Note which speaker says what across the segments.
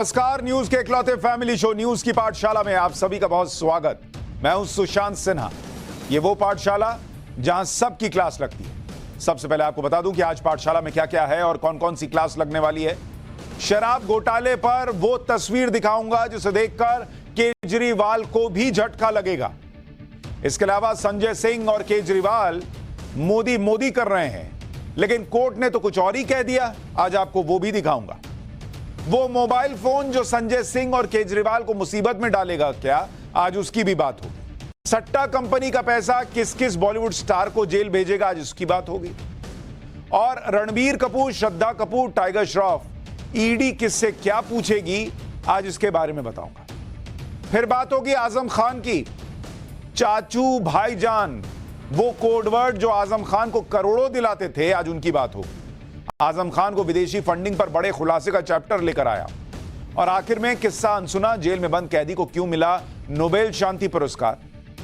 Speaker 1: नमस्कार, न्यूज के इकलौते फैमिली शो न्यूज की पाठशाला में आप सभी का बहुत स्वागत। मैं हूं सुशांत सिन्हा। ये वो पाठशाला जहां सबकी क्लास लगती है। सबसे पहले आपको बता दूं कि आज पाठशाला में क्या क्या है और कौन कौन सी क्लास लगने वाली है। शराब घोटाले पर वो तस्वीर दिखाऊंगा जिसे देखकर केजरीवाल को भी झटका लगेगा। इसके अलावा संजय सिंह और केजरीवाल मोदी मोदी कर रहे हैं, लेकिन कोर्ट ने तो कुछ और ही कह दिया। आज आपको वो भी दिखाऊंगा। वो मोबाइल फोन जो संजय सिंह और केजरीवाल को मुसीबत में डालेगा क्या, आज उसकी भी बात होगी। सट्टा कंपनी का पैसा किस किस बॉलीवुड स्टार को जेल भेजेगा, आज उसकी बात होगी। और रणबीर कपूर, श्रद्धा कपूर, टाइगर श्रॉफ, ईडी किससे क्या पूछेगी, आज इसके बारे में बताऊंगा। फिर बात होगी आजम खान की। चाचू, भाईजान, वो कोडवर्ड जो आजम खान को करोड़ों दिलाते थे, आज उनकी बात होगी। आजम खान को विदेशी फंडिंग पर बड़े खुलासे का चैप्टर लेकर आया। और आखिर में किस्सा अनसुना, जेल में बंद कैदी को क्यों मिला नोबेल शांति पुरस्कार,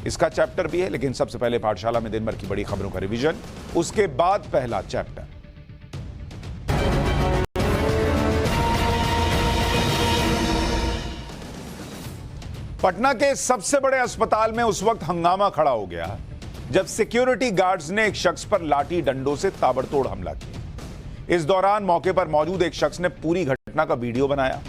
Speaker 1: इसका चैप्टर भी है। लेकिन सबसे पहले पाठशाला में दिन भर की बड़ी खबरों का रिवीजन, उसके बाद पहला चैप्टर। पटना के सबसे बड़े अस्पताल में उस वक्त हंगामा खड़ा हो गया जब सिक्योरिटी गार्ड्स ने एक शख्स पर लाठी डंडों से ताबड़तोड़ हमला किया। इस दौरान मौके पर मौजूद एक शख्स ने पूरी घटना का वीडियो बनाया।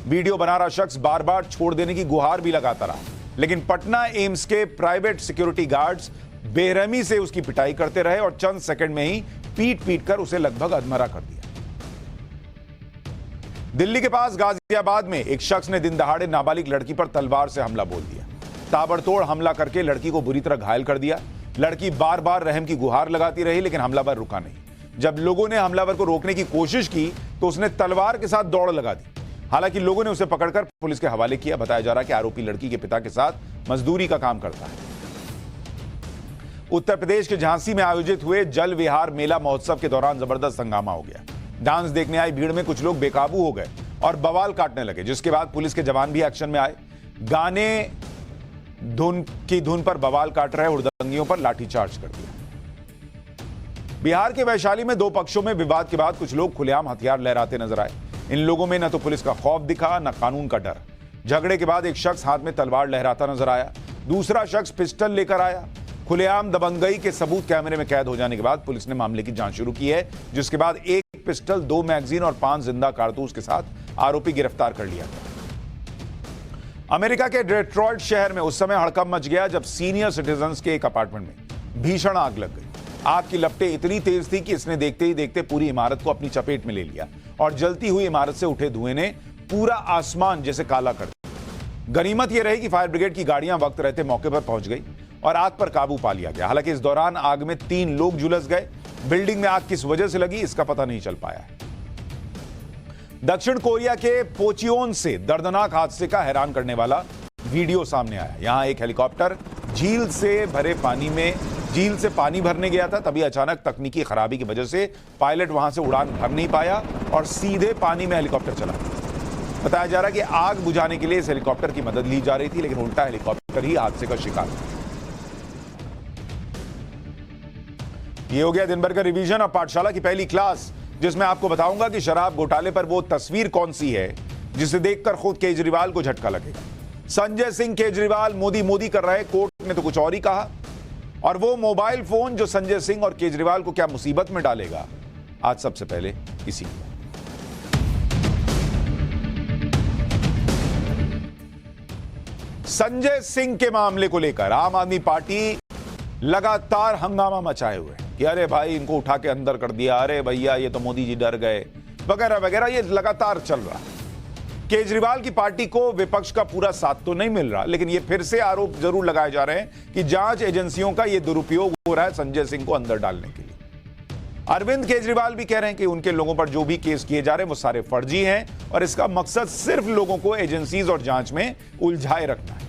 Speaker 1: वीडियो बना रहा शख्स बार बार छोड़ देने की गुहार भी लगाता रहा, लेकिन पटना एम्स के प्राइवेट सिक्योरिटी गार्ड्स बेरहमी से उसकी पिटाई करते रहे और चंद सेकंड में ही पीट पीट कर उसे लगभग अधमरा कर दिया। दिल्ली के पास गाजियाबाद में एक शख्स ने दिन दहाड़े नाबालिग लड़की पर तलवार से हमला बोल दिया। ताबड़तोड़ हमला करके लड़की को बुरी तरह घायल कर दिया। लड़की बार बार रहम की गुहार लगाती रही, लेकिन हमलावर रुका नहीं। जब लोगों ने हमलावर को रोकने की कोशिश की तो उसने तलवार के साथ दौड़ लगा दी। हालांकि लोगों ने उसे पकड़कर पुलिस के हवाले किया। बताया जा रहा है कि आरोपी लड़की के पिता के साथ मजदूरी का काम करता है। उत्तर प्रदेश के झांसी में आयोजित हुए जल विहार मेला महोत्सव के दौरान जबरदस्त हंगामा हो गया। डांस देखने आई भीड़ में कुछ लोग बेकाबू हो गए और बवाल काटने लगे, जिसके बाद पुलिस के जवान भी एक्शन में आए। गाने धुन पर बवाल काट रहे हुड़दंगियों पर लाठीचार्ज कर दिया। बिहार के वैशाली में दो पक्षों में विवाद के बाद कुछ लोग खुलेआम हथियार लहराते नजर आए। इन लोगों में न तो पुलिस का खौफ दिखा, न कानून का डर। झगड़े के बाद एक शख्स हाथ में तलवार लहराता नजर आया, दूसरा शख्स पिस्टल लेकर आया। खुलेआम दबंगई के सबूत कैमरे में कैद हो जाने के बाद पुलिस ने मामले की जांच शुरू की है, जिसके बाद एक पिस्टल, 2 मैगजीन और 5 जिंदा कारतूस के साथ आरोपी गिरफ्तार कर लिया गया। अमेरिका के डेट्रॉयट शहर में उस समय हड़कंप मच गया जब सीनियर सिटीजन्स के एक अपार्टमेंट में भीषण आग लग गई। आग की लपटें इतनी तेज थी कि इसने देखते ही देखते पूरी इमारत को अपनी चपेट में ले लिया और जलती हुई इमारत से उठे धुएं ने पूरा आसमान जैसे काला कर दिया। गनीमत यह रही कि फायर ब्रिगेड की गाड़ियां वक्त रहते मौके पर पहुंच गई और आग पर काबू पा लिया गया। हालांकि इस दौरान आग में 3 लोग झुलस गए। बिल्डिंग में आग किस वजह से लगी, इसका पता नहीं चल पाया है। दक्षिण कोरिया के पोचियोन से दर्दनाक हादसे का हैरान करने वाला वीडियो सामने आया। यहां एक हेलीकॉप्टर झील से पानी भरने गया था, तभी अचानक तकनीकी खराबी की वजह से पायलट वहां से उड़ान भर नहीं पाया और सीधे पानी में हेलीकॉप्टर चला। बताया जा रहा है कि आग बुझाने के लिए इस हेलीकॉप्टर की मदद ली जा रही थी, लेकिन उल्टा हेलीकॉप्टर ही हादसे का शिकार था। ये हो गया दिन भर का रिवीजन और पाठशाला की पहली क्लास, जिसमें आपको बताऊंगा कि शराब घोटाले पर वो तस्वीर कौन सी है जिसे देखकर खुद केजरीवाल को झटका लगेगा। संजय सिंह, केजरीवाल मोदी मोदी कर रहे, कोर्ट ने तो कुछ और ही कहा। और वो मोबाइल फोन जो संजय सिंह और केजरीवाल को क्या मुसीबत में डालेगा, आज सबसे पहले इसी की। संजय सिंह के मामले को लेकर आम आदमी पार्टी लगातार हंगामा मचाए हुए कि अरे भाई इनको उठा के अंदर कर दिया, अरे भैया ये तो मोदी जी डर गए, वगैरह वगैरह। ये लगातार चल रहा है। केजरीवाल की पार्टी को विपक्ष का पूरा साथ तो नहीं मिल रहा, लेकिन ये फिर से आरोप जरूर लगाए जा रहे हैं कि जांच एजेंसियों का ये दुरुपयोग हो रहा है संजय सिंह को अंदर डालने के लिए। अरविंद केजरीवाल भी कह रहे हैं कि उनके लोगों पर जो भी केस किए जा रहे हैं वो सारे फर्जी हैं और इसका मकसद सिर्फ लोगों को एजेंसीज और जांच में उलझाए रखना है।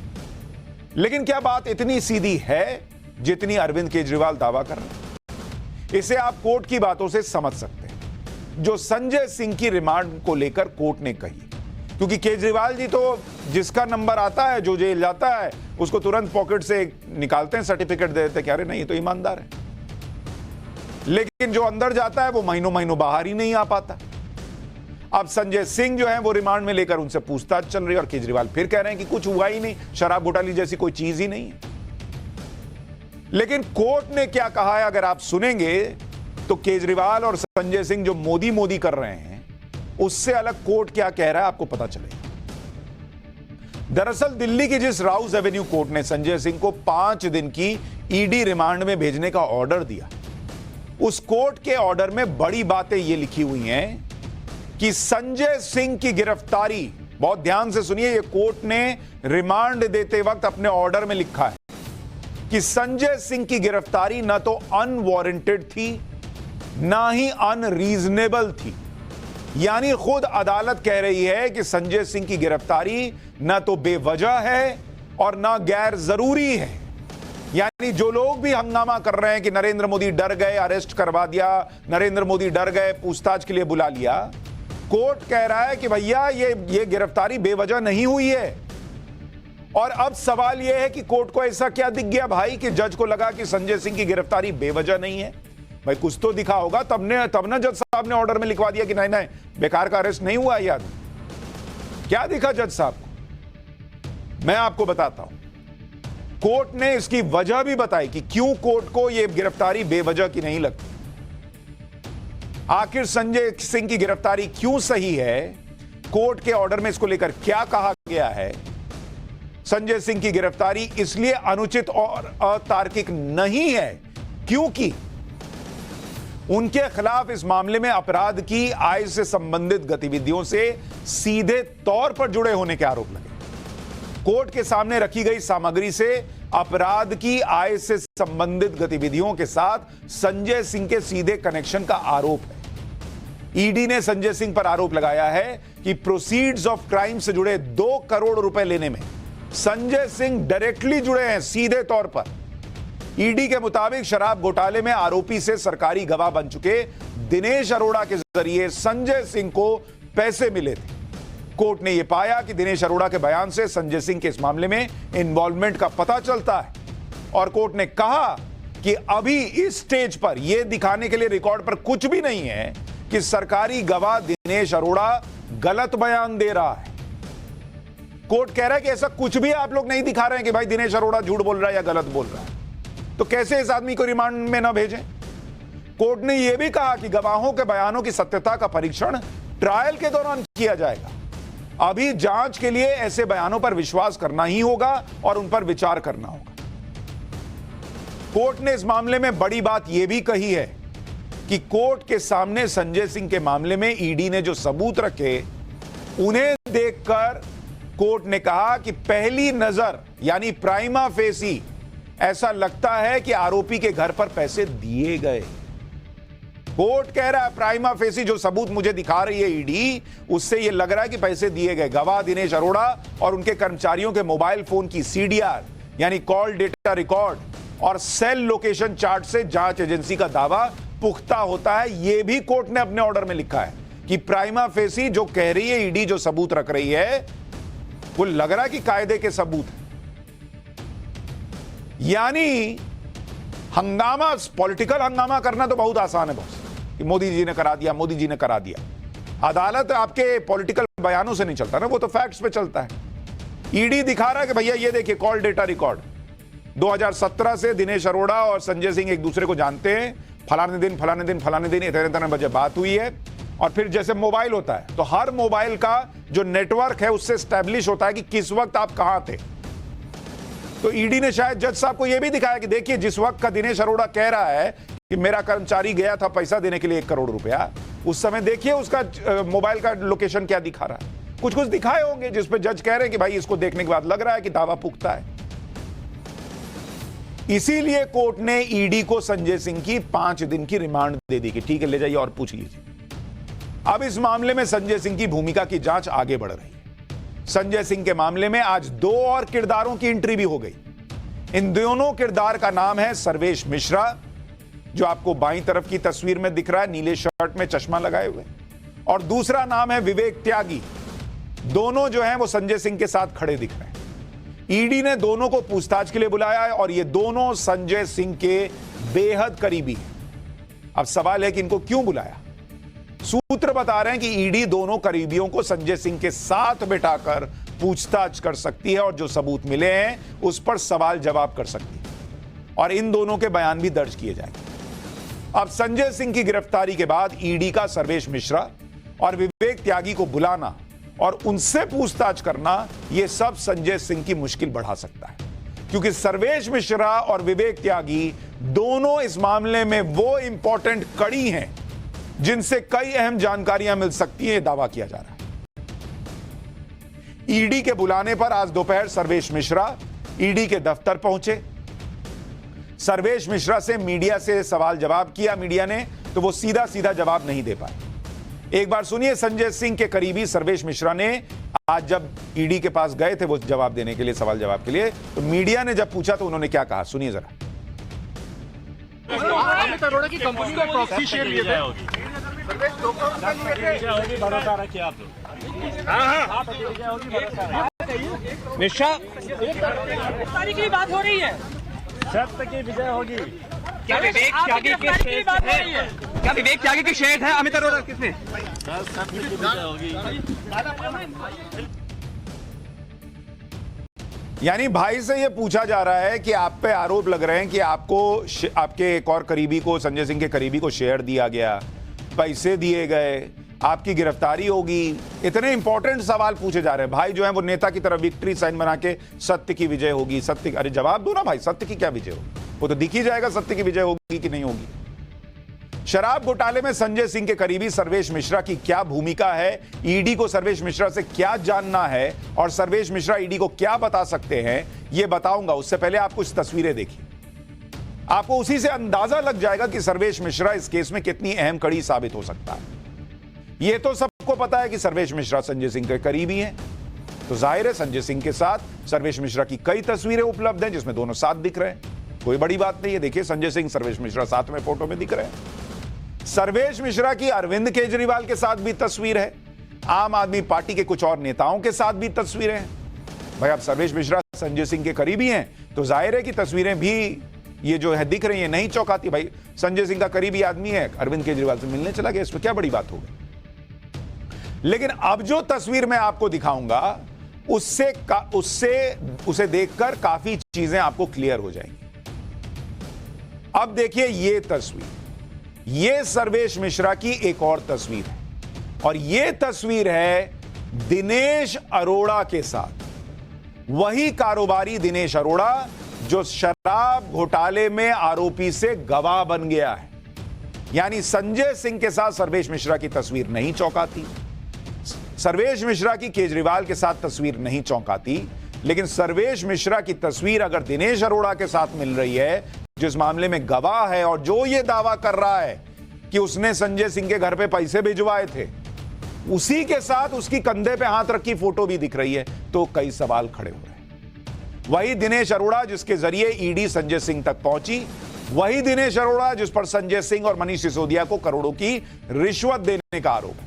Speaker 1: लेकिन क्या बात इतनी सीधी है जितनी अरविंद केजरीवाल दावा कर रहे हैं? इसे आप कोर्ट की बातों से समझ सकते हैं जो संजय सिंह की रिमांड को लेकर कोर्ट ने कही। क्योंकि केजरीवाल जी तो जिसका नंबर आता है, जो जेल जाता है, उसको तुरंत पॉकेट से निकालते हैं, सर्टिफिकेट दे देते, कह रहे नहीं ये तो ईमानदार है। लेकिन जो अंदर जाता है वो महीनों महीनों बाहर ही नहीं आ पाता। अब संजय सिंह जो है वो रिमांड में लेकर उनसे पूछताछ चल रही है और केजरीवाल फिर कह रहे हैं कि कुछ हुआ ही नहीं, शराब घोटाले जैसी कोई चीज ही नहीं है। लेकिन कोर्ट ने क्या कहा है अगर आप सुनेंगे तो केजरीवाल और संजय सिंह जो मोदी मोदी कर रहे हैं उससे अलग कोर्ट क्या कह रहा है आपको पता चलेगा। दरअसल दिल्ली की जिस राउस एवेन्यू कोर्ट ने संजय सिंह को 5 दिन की ईडी रिमांड में भेजने का ऑर्डर दिया, उस कोर्ट के ऑर्डर में बड़ी बातें ये लिखी हुई हैं कि संजय सिंह की गिरफ्तारी, बहुत ध्यान से सुनिए, ये कोर्ट ने रिमांड देते वक्त अपने ऑर्डर में लिखा है कि संजय सिंह की गिरफ्तारी ना तो अनवारंटेड थी ना ही अनरीजनेबल थी। यानी खुद अदालत कह रही है कि संजय सिंह की गिरफ्तारी ना तो बेवजह है और ना गैर जरूरी है। यानी जो लोग भी हंगामा कर रहे हैं कि नरेंद्र मोदी डर गए, अरेस्ट करवा दिया, नरेंद्र मोदी डर गए, पूछताछ के लिए बुला लिया, कोर्ट कह रहा है कि भैया ये गिरफ्तारी बेवजह नहीं हुई है। और अब सवाल यह है कि कोर्ट को ऐसा क्या दिख गया भाई कि जज को लगा कि संजय सिंह की गिरफ्तारी बेवजह नहीं है। भाई कुछ तो दिखा होगा, तब ना जज साहब ने ऑर्डर में लिखवा दिया कि नहीं नहीं बेकार का अरेस्ट नहीं हुआ। याद क्या दिखा जज साहब को, मैं आपको बताता हूं। कोर्ट ने इसकी वजह भी बताई कि क्यों कोर्ट को यह गिरफ्तारी बेवजह की नहीं लगती। आखिर संजय सिंह की गिरफ्तारी क्यों सही है, कोर्ट के ऑर्डर में इसको लेकर क्या कहा गया है। संजय सिंह की गिरफ्तारी इसलिए अनुचित और अतार्किक नहीं है क्योंकि उनके खिलाफ इस मामले में अपराध की आय से संबंधित गतिविधियों से सीधे तौर पर जुड़े होने के आरोप लगे। कोर्ट के सामने रखी गई सामग्री से अपराध की आय से संबंधित गतिविधियों के साथ संजय सिंह के सीधे कनेक्शन का आरोप है। ईडी ने संजय सिंह पर आरोप लगाया है कि प्रोसीड्स ऑफ क्राइम से जुड़े 2 करोड़ रुपए लेने में संजय सिंह डायरेक्टली जुड़े हैं, सीधे तौर पर। ईडी के मुताबिक शराब घोटाले में आरोपी से सरकारी गवाह बन चुके दिनेश अरोड़ा के जरिए संजय सिंह को पैसे मिले थे। कोर्ट ने यह पाया कि दिनेश अरोड़ा के बयान से संजय सिंह के इस मामले में इन्वॉल्वमेंट का पता चलता है और कोर्ट ने कहा कि अभी इस स्टेज पर यह दिखाने के लिए रिकॉर्ड पर कुछ भी नहीं है कि सरकारी गवाह दिनेश अरोड़ा गलत बयान दे रहा है। कोर्ट कह रहा है कि ऐसा कुछ भी आप लोग नहीं दिखा रहे हैं कि भाई दिनेश अरोड़ा झूठ बोल रहा है या गलत बोल रहा है, तो कैसे इस आदमी को रिमांड में ना भेजें। कोर्ट ने यह भी कहा कि गवाहों के बयानों की सत्यता का परीक्षण ट्रायल के दौरान किया जाएगा। अभी जांच के लिए ऐसे बयानों पर विश्वास करना ही होगा और उन पर विचार करना होगा। कोर्ट ने इस मामले में बड़ी बात यह भी कही है कि कोर्ट के सामने संजय सिंह के मामले में ईडी ने जो सबूत रखे उन्हें देखकर कोर्ट ने कहा कि पहली नजर यानी प्राइमा फेसी ऐसा लगता है कि आरोपी के घर पर पैसे दिए गए। कोर्ट कह रहा है प्राइमा फेसी जो सबूत मुझे दिखा रही है ईडी, उससे यह लग रहा है कि पैसे दिए गए। गवाह दिनेश अरोड़ा और उनके कर्मचारियों के मोबाइल फोन की सीडीआर यानी कॉल डेटा रिकॉर्ड और सेल लोकेशन चार्ट से जांच एजेंसी का दावा पुख्ता होता है। यह भी कोर्ट ने अपने ऑर्डर में लिखा है कि प्राइमा फेसी जो कह रही है ईडी, जो सबूत रख रही है, वो लग रहा है कि कायदे के सबूत है। यानी हंगामा, पॉलिटिकल हंगामा करना तो बहुत आसान है बॉस, कि मोदी जी ने करा दिया, मोदी जी ने करा दिया। अदालत आपके पॉलिटिकल बयानों से नहीं चलता ना, वो तो फैक्ट्स पे चलता है। ईडी दिखा रहा है कि भैया ये देखिए कॉल डेटा रिकॉर्ड 2017 से दिनेश अरोड़ा और संजय सिंह एक दूसरे को जानते हैं, फलाने दिन इतने बजे बात हुई है। और फिर जैसे मोबाइल होता है तो हर मोबाइल का जो नेटवर्क है उससे स्टैब्लिश होता है कि किस वक्त आप कहां थे। तो ईडी ने शायद जज साहब को यह भी दिखाया कि देखिए जिस वक्त का दिनेश अरोड़ा कह रहा है कि मेरा कर्मचारी गया था पैसा देने के लिए 1 करोड़ रुपया, उस समय देखिए उसका मोबाइल का लोकेशन क्या दिखा रहा है। कुछ दिखाए होंगे जिस पे जज कह रहे हैं कि भाई इसको देखने के बाद लग रहा है कि दावा पुख्ता है। इसीलिए कोर्ट ने ईडी को संजय सिंह की 5 दिन की रिमांड दे दी कि ठीक है ले जाइए और पूछ लीजिए। अब इस मामले में संजय सिंह की भूमिका की जांच आगे बढ़ रही है। संजय सिंह के मामले में आज 2 और किरदारों की एंट्री भी हो गई। इन दोनों किरदार का नाम है सर्वेश मिश्रा, जो आपको बाईं तरफ की तस्वीर में दिख रहा है नीले शर्ट में चश्मा लगाए हुए, और दूसरा नाम है विवेक त्यागी। दोनों जो हैं वो संजय सिंह के साथ खड़े दिख रहे हैं। ईडी ने दोनों को पूछताछ के लिए बुलाया है और ये दोनों संजय सिंह के बेहद करीबी हैं। अब सवाल है कि इनको क्यों बुलाया। सूत्र बता रहे हैं कि ईडी दोनों करीबियों को संजय सिंह के साथ बिठाकर पूछताछ कर सकती है और जो सबूत मिले हैं उस पर सवाल जवाब कर सकती है और इन दोनों के बयान भी दर्ज किए जाएंगे। अब संजय सिंह की गिरफ्तारी के बाद ईडी का सर्वेश मिश्रा और विवेक त्यागी को बुलाना और उनसे पूछताछ करना, यह सब संजय सिंह की मुश्किल बढ़ा सकता है, क्योंकि सर्वेश मिश्रा और विवेक त्यागी दोनों इस मामले में वो इंपॉर्टेंट कड़ी हैं जिनसे कई अहम जानकारियां मिल सकती हैं, दावा किया जा रहा है। ईडी के बुलाने पर आज दोपहर सर्वेश मिश्रा ईडी के दफ्तर पहुंचे। सर्वेश मिश्रा से मीडिया से सवाल जवाब किया मीडिया ने, तो वो सीधा सीधा जवाब नहीं दे पाए। एक बार सुनिए संजय सिंह के करीबी सर्वेश मिश्रा ने आज जब ईडी के पास गए थे वो जवाब देने के लिए, सवाल जवाब के लिए, तो मीडिया ने जब पूछा तो उन्होंने क्या कहा, सुनिए जरा।
Speaker 2: अमित अरोड़ा की कंपनी को प्रॉक्सी शेयर लिए थे।
Speaker 3: मिश्रा
Speaker 4: तारीख की बात हो रही है,
Speaker 3: सत्य की विजय होगी।
Speaker 2: क्या विवेक त्यागी के शेष है? क्या विवेक त्यागी के शेष है अमित अरोड़ा किसने?
Speaker 3: सत्य की विजय होगी।
Speaker 1: यानी भाई से यह पूछा जा रहा है कि आप पे आरोप लग रहे हैं कि आपको आपके एक और करीबी को, संजय सिंह के करीबी को शेयर दिया गया, पैसे दिए गए, आपकी गिरफ्तारी होगी, इतने इंपॉर्टेंट सवाल पूछे जा रहे हैं। भाई जो है वो नेता की तरह विक्ट्री साइन बना के सत्य की विजय होगी, सत्य, अरे जवाब दो ना भाई, सत्य की क्या विजय होगी? वो तो दिख ही जाएगा सत्य की विजय होगी कि नहीं होगी। शराब घोटाले में संजय सिंह के करीबी सर्वेश मिश्रा की क्या भूमिका है, ईडी को सर्वेश मिश्रा से क्या जानना है और सर्वेश मिश्रा ईडी को क्या बता सकते हैं, यह बताऊंगा। उससे पहले आप कुछ तस्वीरें देखिए, आपको उसी से अंदाजा लग जाएगा कि सर्वेश मिश्रा इस केस में कितनी अहम कड़ी साबित हो सकता है। यह तो सबको पता है कि सर्वेश मिश्रा संजय सिंह के करीबी हैं, तो जाहिर है संजय सिंह के साथ सर्वेश मिश्रा की कई तस्वीरें उपलब्ध हैं जिसमें दोनों साथ दिख रहे हैं, कोई बड़ी बात नहीं है। देखिए संजय सिंह सर्वेश मिश्रा साथ में फोटो में दिख रहे हैं। सर्वेश मिश्रा की अरविंद केजरीवाल के साथ भी तस्वीर है, आम आदमी पार्टी के कुछ और नेताओं के साथ भी तस्वीरें हैं। भाई अब सर्वेश मिश्रा संजय सिंह के करीबी हैं तो जाहिर है कि तस्वीरें भी ये जो है दिख रही है, नहीं चौंकाती। भाई संजय सिंह का करीबी आदमी है, अरविंद केजरीवाल से मिलने चला गया, इसमें क्या बड़ी बात होगी। लेकिन अब जो तस्वीर मैं आपको दिखाऊंगा उसे देखकर काफी चीजें आपको क्लियर हो जाएंगी। अब देखिए ये तस्वीर, ये सर्वेश मिश्रा की एक और तस्वीर है और ये तस्वीर है दिनेश अरोड़ा के साथ, वही कारोबारी दिनेश अरोड़ा जो शराब घोटाले में आरोपी से गवाह बन गया है। यानी संजय सिंह के साथ सर्वेश मिश्रा की तस्वीर नहीं चौंकाती, सर्वेश मिश्रा की केजरीवाल के साथ तस्वीर नहीं चौंकाती, लेकिन सर्वेश मिश्रा की तस्वीर अगर दिनेश अरोड़ा के साथ मिल रही है जिस मामले में गवाह है और जो यह दावा कर रहा है कि उसने संजय सिंह के घर पे पैसे भिजवाए थे, उसी के साथ उसकी कंधे पे हाथ रखी फोटो भी दिख रही है, तो कई सवाल खड़े हो रहे हैं। वही दिनेश अरोड़ा जिसके जरिए ईडी संजय सिंह तक पहुंची, वही दिनेश अरोड़ा जिस पर संजय सिंह और मनीष सिसोदिया को करोड़ों की रिश्वत देने का आरोप है,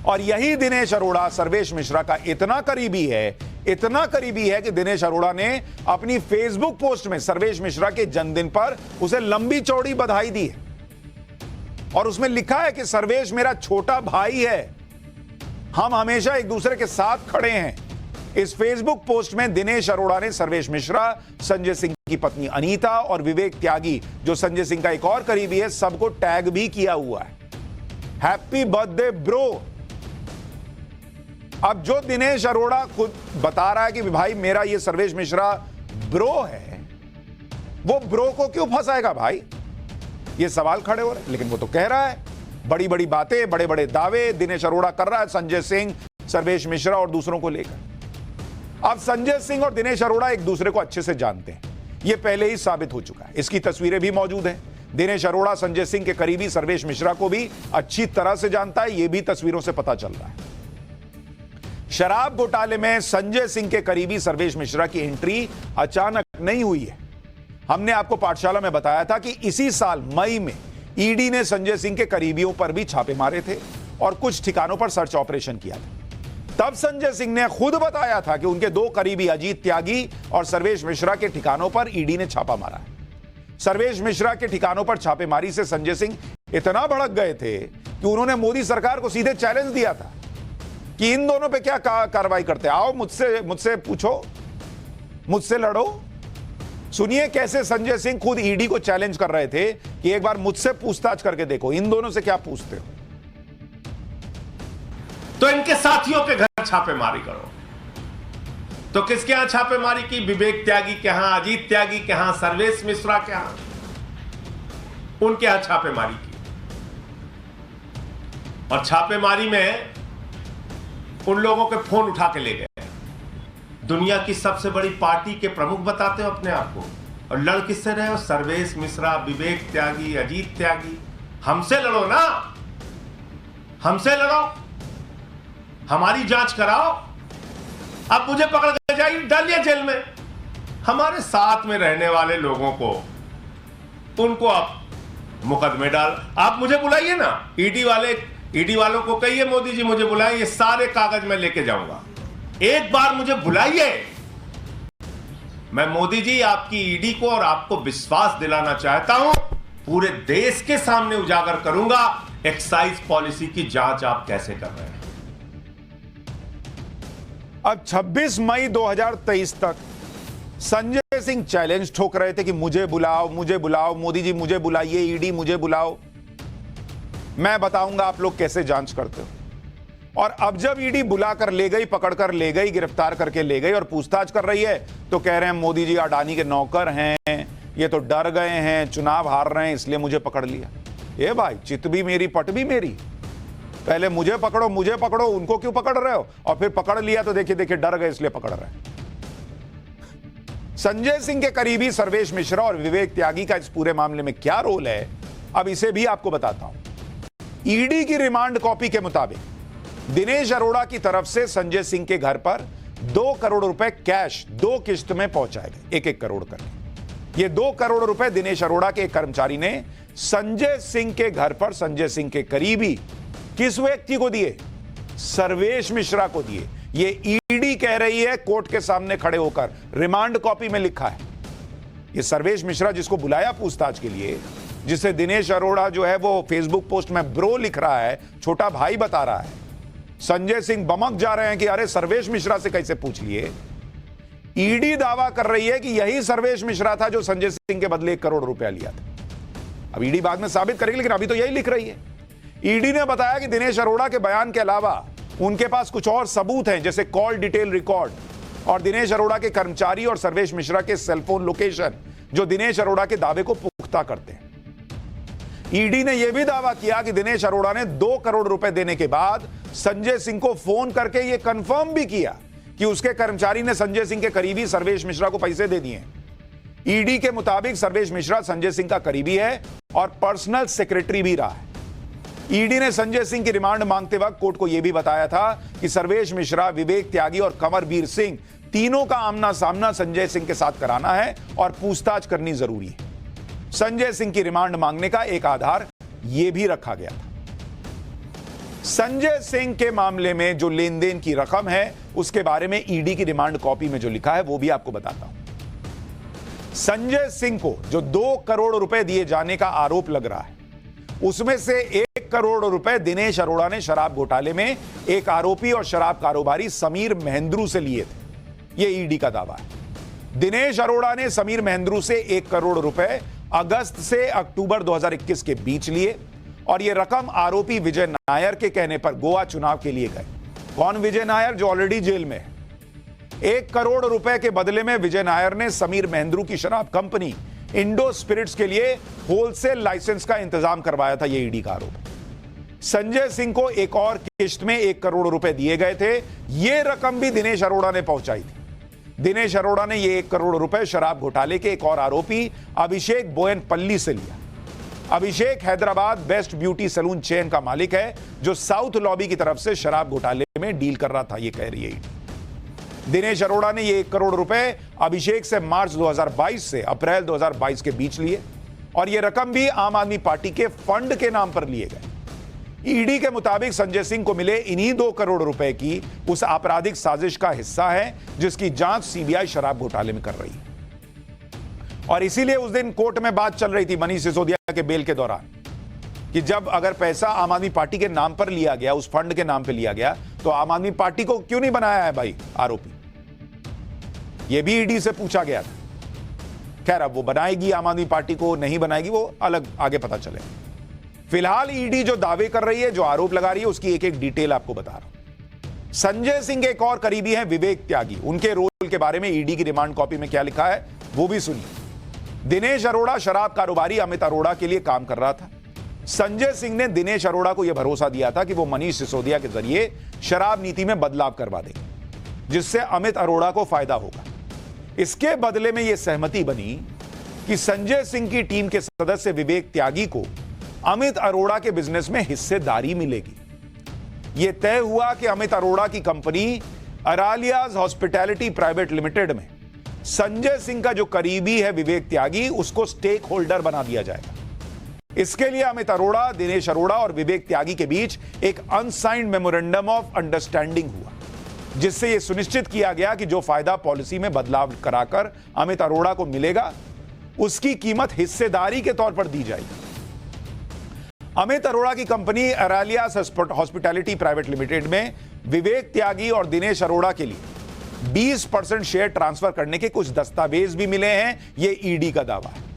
Speaker 1: और यही दिनेश अरोड़ा सर्वेश मिश्रा का इतना करीबी है कि दिनेश अरोड़ा ने अपनी फेसबुक पोस्ट में सर्वेश मिश्रा के जन्मदिन पर उसे लंबी चौड़ी बधाई दी है और उसमें लिखा है कि सर्वेश मेरा छोटा भाई है, हम हमेशा एक दूसरे के साथ खड़े हैं। इस फेसबुक पोस्ट में दिनेश अरोड़ा ने सर्वेश मिश्रा, संजय सिंह की पत्नी अनीता और विवेक त्यागी जो संजय सिंह का एक और करीबी है, सबको टैग भी किया हुआ है, हैप्पी बर्थडे ब्रो। अब जो दिनेश अरोड़ा खुद बता रहा है कि भाई मेरा ये सर्वेश मिश्रा ब्रो है, वो ब्रो को क्यों फंसाएगा भाई, ये सवाल खड़े हो रहे हैं। लेकिन वो तो कह रहा है बड़ी बड़ी बातें, बड़े बड़े दावे दिनेश अरोड़ा कर रहा है संजय सिंह, सर्वेश मिश्रा और दूसरों को लेकर। अब संजय सिंह और दिनेश अरोड़ा एक दूसरे को अच्छे से जानते हैं, यह पहले ही साबित हो चुका है, इसकी तस्वीरें भी मौजूद हैं। दिनेश अरोड़ा संजय सिंह के करीबी सर्वेश मिश्रा को भी अच्छी तरह से जानता है, यह भी तस्वीरों से पता चल रहा है। शराब घोटाले में संजय सिंह के करीबी सर्वेश मिश्रा की एंट्री अचानक नहीं हुई है। हमने आपको पाठशाला में बताया था कि इसी साल मई में ईडी ने संजय सिंह के करीबियों पर भी छापे मारे थे और कुछ ठिकानों पर सर्च ऑपरेशन किया था। तब संजय सिंह ने खुद बताया था कि उनके दो करीबी अजीत त्यागी और सर्वेश मिश्रा के ठिकानों पर ईडी ने छापा मारा है। सर्वेश मिश्रा के ठिकानों पर छापेमारी से संजय सिंह इतना भड़क गए थे कि उन्होंने मोदी सरकार को सीधे चैलेंज दिया था कि इन दोनों पे क्या कार्रवाई करते हैं, आओ मुझसे पूछो, मुझसे लड़ो। सुनिए कैसे संजय सिंह खुद ईडी को चैलेंज कर रहे थे कि एक बार मुझसे पूछताछ करके देखो, इन दोनों से क्या पूछते हो।
Speaker 5: तो इनके साथियों के घर छापेमारी करो। तो किसके यहां छापेमारी की? विवेक त्यागी के यहां, अजीत त्यागी के यहां, सर्वेश मिश्रा के यहां, उनके यहां छापेमारी की। और छापेमारी में उन लोगों के फोन उठा के ले गए। दुनिया की सबसे बड़ी पार्टी के प्रमुख बताते हो अपने आप को, और लड़ किससे रहे हो? सर्वेश मिश्रा, विवेक त्यागी, अजीत त्यागी। हमसे लड़ो ना, हमसे लड़ो, हमारी जांच कराओ। अब मुझे पकड़ के जाइए, डालिए जेल में। हमारे साथ में रहने वाले लोगों को, उनको आप मुकदमे डाल। आप मुझे बुलाइए ना, ईडी वालों को कहिए मोदी जी मुझे बुलाइए, ये सारे कागज मैं लेके जाऊंगा। एक बार मुझे बुलाइए, मैं मोदी जी आपकी ईडी को और आपको विश्वास दिलाना चाहता हूं, पूरे देश के सामने उजागर करूंगा एक्साइज पॉलिसी की जांच आप कैसे कर रहे हैं।
Speaker 1: अब 26 मई 2023 तक संजय सिंह चैलेंज ठोक रहे थे कि मुझे बुलाओ, मोदी जी मुझे बुलाइए, ईडी मुझे बुलाओ, मैं बताऊंगा आप लोग कैसे जांच करते हो। और अब जब ईडी बुलाकर ले गई, पकड़कर ले गई, गिरफ्तार करके ले गई और पूछताछ कर रही है, तो कह रहे हैं मोदी जी अडानी के नौकर हैं, ये तो डर गए हैं, चुनाव हार रहे हैं इसलिए मुझे पकड़ लिया। ये भाई चित भी मेरी पट भी मेरी, पहले मुझे पकड़ो, उनको क्यों पकड़ रहे हो? और फिर पकड़ लिया तो देखिए डर गए इसलिए पकड़ रहे हैं। संजय सिंह के करीबी सर्वेश मिश्रा और विवेक त्यागी का इस पूरे मामले में क्या रोल है, अब इसे भी आपको बताता हूं। ईडी की रिमांड कॉपी के मुताबिक दिनेश अरोड़ा की तरफ से संजय सिंह के घर पर 2 करोड़ रुपए कैश 2 किस्त में पहुंचाए गए, 1-1 करोड़ करके। ये 2 करोड़ रुपए दिनेश अरोड़ा के एक कर्मचारी ने संजय सिंह के घर पर संजय सिंह के करीबी किस व्यक्ति को दिए? सर्वेश मिश्रा को दिए। ये ईडी कह रही है कोर्ट के सामने खड़े होकर, रिमांड कॉपी में लिखा है। ये सर्वेश मिश्रा जिसको बुलाया पूछताछ के लिए, जिसे दिनेश अरोड़ा जो है वो फेसबुक पोस्ट में ब्रो लिख रहा है, छोटा भाई बता रहा है, संजय सिंह बमक जा रहे हैं कि अरे सर्वेश मिश्रा से कैसे पूछ लिए। ईडी दावा कर रही है कि यही सर्वेश मिश्रा था जो संजय सिंह के बदले 1 करोड़ रुपया लिया था। अब ईडी बाद में साबित करेगी, लेकिन अभी तो यही लिख रही है। ईडी ने बताया कि दिनेश अरोड़ा के बयान के अलावा उनके पास कुछ और सबूत हैं, जैसे कॉल डिटेल रिकॉर्ड और दिनेश अरोड़ा के कर्मचारी और सर्वेश मिश्रा के सेलफोन लोकेशन, जो दिनेश अरोड़ा के दावे को पुख्ता करते हैं। ईडी ने यह भी दावा किया कि दिनेश अरोड़ा ने 2 करोड़ रुपए देने के बाद संजय सिंह को फोन करके यह कंफर्म भी किया कि उसके कर्मचारी ने संजय सिंह के करीबी सर्वेश मिश्रा को पैसे दे दिए। ईडी के मुताबिक सर्वेश मिश्रा संजय सिंह का करीबी है और पर्सनल सेक्रेटरी भी रहा है। ईडी ने संजय सिंह की रिमांड मांगते वक्त कोर्ट को यह भी बताया था कि सर्वेश मिश्रा, विवेक त्यागी और कंवरवीर सिंह तीनों का आमना सामना संजय सिंह के साथ कराना है और पूछताछ करनी जरूरी है। संजय सिंह की रिमांड मांगने का एक आधार यह भी रखा गया था। संजय सिंह के मामले में जो लेन देन की रकम है, उसके बारे में ईडी की रिमांड कॉपी में जो लिखा है वो भी आपको बताता हूं। संजय सिंह को जो 2 करोड़ रुपए दिए जाने का आरोप लग रहा है, उसमें से 1 करोड़ रुपए दिनेश अरोड़ा ने शराब घोटाले में एक आरोपी और शराब कारोबारी समीर महेंद्रू से लिए थे। यह ईडी का दावा है। दिनेश अरोड़ा ने समीर महेंद्रू से 1 करोड़ रुपए अगस्त से अक्टूबर 2021 के बीच लिए और यह रकम आरोपी विजय नायर के कहने पर गोवा चुनाव के लिए गए। कौन विजय नायर? जो ऑलरेडी जेल में है। 1 करोड़ रुपए के बदले में विजय नायर ने समीर महेंद्रू की शराब कंपनी इंडो स्पिरिट्स के लिए होलसेल लाइसेंस का इंतजाम करवाया था। यह ईडी का आरोप है। संजय सिंह को एक और किस्त में 1 करोड़ रुपए दिए गए थे। यह रकम भी दिनेश अरोड़ा ने पहुंचाई थी। दिनेश अरोड़ा ने यह 1 करोड़ रुपए शराब घोटाले के एक और आरोपी अभिषेक बोयनपल्ली से लिया। Abhishek Hyderabad best beauty salon chain का मालिक है, जो साउथ लॉबी की तरफ से शराब घोटाले में डील कर रहा था, यह कह रही है। दिनेश अरोड़ा ने यह 1 करोड़ रुपए अभिषेक से मार्च 2022 से अप्रैल 2022 के बीच लिए और यह रकम भी आम आदमी पार्टी के फंड के नाम पर लिए गए। ईडी के मुताबिक संजय सिंह को मिले इन्हीं 2 करोड़ रुपए की उस आपराधिक साजिश का हिस्सा है जिसकी जांच सीबीआई शराब घोटाले में कर रही है। और इसीलिए उस दिन कोर्ट में बात चल रही थी मनीष सिसोदिया के बेल के दौरान कि जब अगर पैसा आम आदमी पार्टी के नाम पर लिया गया, उस फंड के नाम पे लिया गया, तो आम आदमी पार्टी को क्यों नहीं बनाया है भाई आरोपी? यह भी ईडी से पूछा गया था। खैर, अब वो बनाएगी आम आदमी पार्टी को, नहीं बनाएगी, वो अलग आगे पता चले। फिलहाल ईडी जो दावे कर रही है, जो आरोप लगा रही है, उसकी एक एक डिटेल आपको बता रहा हूं। संजय सिंह एक और करीबी हैं विवेक त्यागी। उनके रोल के बारे में ईडी की रिमांड कॉपी में क्या लिखा है वो भी सुनिए। दिनेश अरोड़ा शराब कारोबारी अमित अरोड़ा के लिए काम कर रहा था। संजय सिंह ने दिनेश अरोड़ा को यह भरोसा दिया था कि वो मनीष सिसोदिया के जरिए शराब नीति में बदलाव करवा देंगे, जिससे अमित अरोड़ा को फायदा होगा। इसके बदले में यह सहमति बनी कि संजय सिंह की टीम के सदस्य विवेक त्यागी को अमित अरोड़ा के बिजनेस में हिस्सेदारी मिलेगी। यह तय हुआ कि अमित अरोड़ा की कंपनी अरालियाज हॉस्पिटैलिटी प्राइवेट लिमिटेड में संजय सिंह का जो करीबी है विवेक त्यागी, उसको स्टेक होल्डर बना दिया जाएगा। इसके लिए अमित अरोड़ा, दिनेश अरोड़ा और विवेक त्यागी के बीच एक अनसाइंड मेमोरेंडम ऑफ अंडरस्टैंडिंग हुआ, जिससे यह सुनिश्चित किया गया कि जो फायदा पॉलिसी में बदलाव कराकर अमित अरोड़ा को मिलेगा, उसकी कीमत हिस्सेदारी के तौर पर दी जाएगी। अमित अरोड़ा की कंपनी अरालियास हॉस्पिटैलिटी प्राइवेट लिमिटेड में विवेक त्यागी और दिनेश अरोड़ा के लिए 20% शेयर ट्रांसफर करने के कुछ दस्तावेज भी मिले हैं, यह ईडी का दावा है।